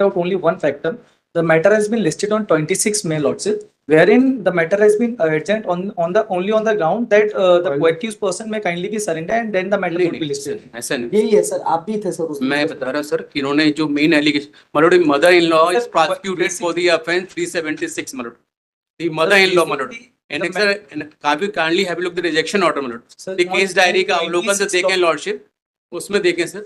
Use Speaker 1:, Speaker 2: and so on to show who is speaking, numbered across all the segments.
Speaker 1: out only one factor. The matter has been listed on 26 May lordship, wherein the matter has been urgent on the only on the ground that the accused person may kindly be surrender and then the matter would be listed.
Speaker 2: ऐसा नहीं,
Speaker 1: यही है sir, आप भी थे sir उसमें।
Speaker 2: मैं बता रहा सर कि इन्होंने जो main allegation, my lord mother in law is prosecuted for the offence 376 my lord, the mother in law my lord and sir काफी kindly have look the rejection order my lord, the case diary का अवलोकन से देखें लॉर्डशिप, उसमें देखें सर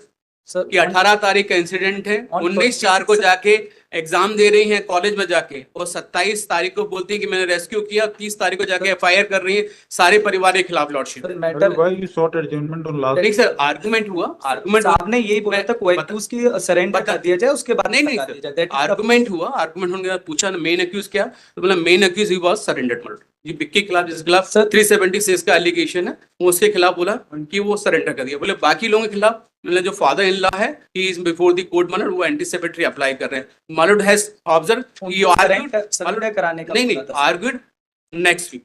Speaker 2: कि 18 तारीख का इंसिडेंट है, 19/4 को जाके एग्जाम दे रही हैं कॉलेज में जाके, और 27 तारीख को बोलती है कि मैंने रेस्क्यू किया, 30 तारीख को जाके एफआईआर कर रही है सारे परिवार के खिलाफ लॉर्डशिप। नहीं सर, आर्गुमेंट हुआ, आर्गुमेंट
Speaker 1: आपने यही बोला था कोई एक्यूज की सरेंडर कर दिया जाए, उसके बाद
Speaker 2: नहीं आर्गुमेंट हुआ, आर्गुमेंट होने के बाद पूछा मेन एक्यूज क्या, तो बोला main accused he was surrendered murder. ये विक्की के खिलाफ जिसके खिलाफ 376 का एलिगेशन है, उसके खिलाफ बोला कि वो सरेंडर कर दिया। बोले बाकी लोगों के खिलाफ, मतलब जो फादर इन लॉ है he is before the court murder, वो एंटीसिपेटरी अप्लाई कर रहे हैं। My lord has observe he argued
Speaker 1: surrender कराने का
Speaker 2: नहीं argued next week,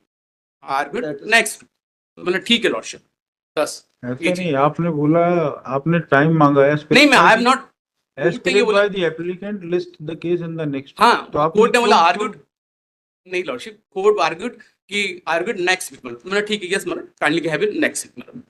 Speaker 2: argued next week, मतलब ठीक है लॉर्डशिप। बस
Speaker 3: नहीं, आपने बोला आपने टाइम मांगा है,
Speaker 2: नहीं मैं I am not
Speaker 3: by the applicant list the case in the next,
Speaker 2: हाँ
Speaker 3: तो
Speaker 2: कोर्ट ने बोला आर्ग्यूड नहीं लॉर्डशिप, कोर्ट आर्ग्यूड कि आर्ग्यूड नेक्स्ट वीक, मतलब ठीक है यस मतलब kindly have it next week, मतलब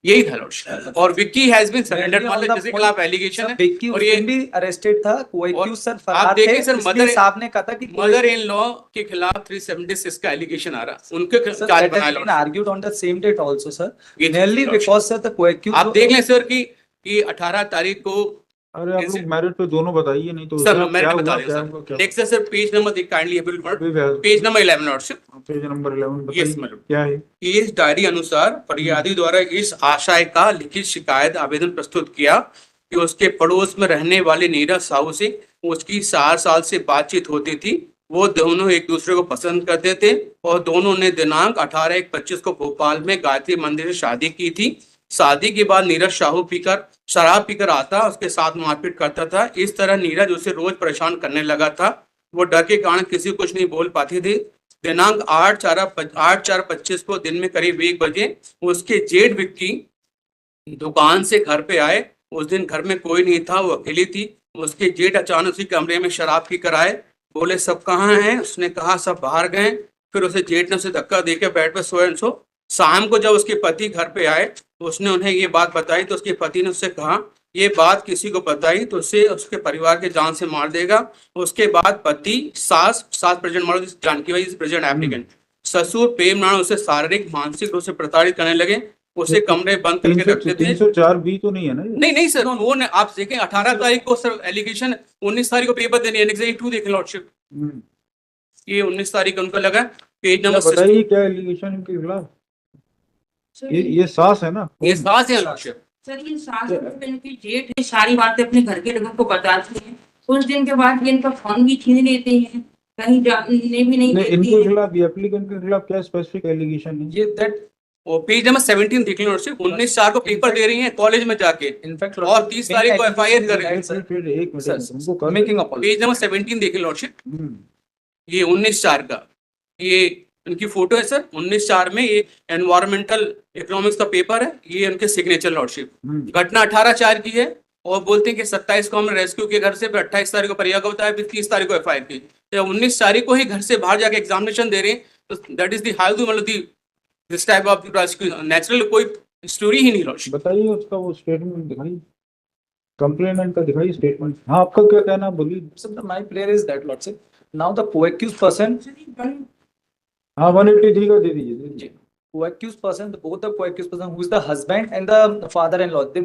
Speaker 2: यही था लॉर्डशिप। और विक्की हैज बीन सरेंडर्ड, मतलब जिसके खिलाफ एलिगेशन है,
Speaker 1: विक्की
Speaker 2: और ये
Speaker 1: भी अरेस्टेड था, कोई एक्यूज सर फरार थे।
Speaker 2: आप देखिए सर, मदर
Speaker 1: साहब ने कहा था कि
Speaker 2: मदर इन लॉ के खिलाफ 376 का एलिगेशन आ रहा, उनके खिलाफ चार्ज बनाया lord,
Speaker 1: argued on the same date also sir, mainly because sir the co-accused.
Speaker 2: आप देख लें सर कि 18 तारीख को,
Speaker 3: अरे आप लोग मेरिट पे दोनों बताइए, नहीं तो
Speaker 2: सर मैं मेरिट बता रहा हूं sir. Next sir page number kindly page number 11 lordship,
Speaker 3: page number 11
Speaker 2: yes
Speaker 3: बताइए क्या है।
Speaker 2: केस डायरी अनुसार फरियादी द्वारा इस आशय का लिखित शिकायत आवेदन प्रस्तुत किया कि उसके पड़ोस में रहने वाले नीरज साहू से उसकी 4 साल से बातचीत होती थी, वो दोनों एक दूसरे को पसंद करते थे और दोनों ने दिनांक 18/1/25 को भोपाल में गायत्री मंदिर से शादी की थी। शादी के बाद नीरज साहू शराब पीकर आता, उसके साथ मारपीट करता था। इस तरह नीरज उसे रोज परेशान करने लगा था। वो डर के कारण किसी को कुछ नहीं बोल पाती थी। दिनांक 8/4/25 को दिन में करीब 1 बजे उसके जेठ विक्की दुकान से घर पे आए। उस दिन घर में कोई नहीं था, वो अकेली थी। उसके जेठ अचानक उसी कमरे में शराब पी कर आए, बोले सब कहाँ हैं? उसने कहा सब बाहर गए। फिर उसे जेठ ने उसे धक्का देकर बेड पर सोए सो। शाम को जब उसके पति घर पे आए तो उसने उन्हें ये बात बताई, तो उसके पति ने उससे कहा ये बात किसी को बताई तो उसे उसके परिवार के जान से मार देगा। उसके बाद पति, सास प्रेजेंट मारो जानकी भाई प्रेजेंट एप्लीकेंट, ससुर प्रेम नारायण उसे शारीरिक मानसिक रूप से प्रताड़ित करने लगे। उसे कमरे बंद करके रखते थे।
Speaker 3: 304 बी तो नहीं है ना?
Speaker 2: नहीं सर, वो आप देखें 18 तारीख को सर एलिगेशन, 19 तारीख को पेपर देने एनेक्स 2 देखें लॉर्डशिप, ये 19 तारीख उनको लगा। पेज नंबर
Speaker 3: बताइए क्या एलिगेशन के खिलाफ? ये सास है ना?
Speaker 2: ये सास है लॉर्डशिप।
Speaker 4: सर ये सास इनकी जेठ है, सारी बातें अपने घर के लोगों को बताती हैं। कुछ दिन के बाद ये इनका फोन भी छीन लेते हैं, कहीं जाने भी नहीं देते।
Speaker 3: इनके खिलाफ, ये एप्लीकेंट के खिलाफ क्या स्पेसिफिक एलिगेशन है?
Speaker 2: ये दैट वो पेज नंबर 17 देख लो सिर्फ 19/4 को पेपर दे रही हैं कॉलेज में जाके,
Speaker 1: इनफैक्ट
Speaker 2: और 30 तारीख को एफआईआर कर रही हैं।
Speaker 3: फिर एक मिनट तुमको
Speaker 1: मेकिंग अ
Speaker 2: पेज नंबर 17 देख लॉर्डशिप, ये 19/4 का ये उनकी फोटो है सर। 19/4 में ये एनवायरमेंटल इकोनॉमिक्स का पेपर है, ये उनके सिग्नेचर लॉर्डशिप। घटना 18/4 की है और बोलते हैं कि 27 को हमने रेस्क्यू किया घर से, फिर 28 तारीख को परिया को बताया, फिर 30 तारीख को एफआईआर की। तो 19 तारीख को ही घर से बाहर जाके एग्जामिनेशन दे रहे हैं, तो that is the how to मतलब this type of prosecution natural कोई स्टोरी ही नहीं लॉर्डशिप।
Speaker 3: बताइए उसका वो स्टेटमेंट दिखाइए, कंप्लेनेंट का दिखाइए स्टेटमेंट। हाँ आपका क्या कहना है बोलिए।
Speaker 1: Sir my prayer is that lordship now the co-accused person,
Speaker 3: हाँ 183 का दे दीजिए।
Speaker 1: co-accused person, both the co-accused person who is the husband and the father-in-law, they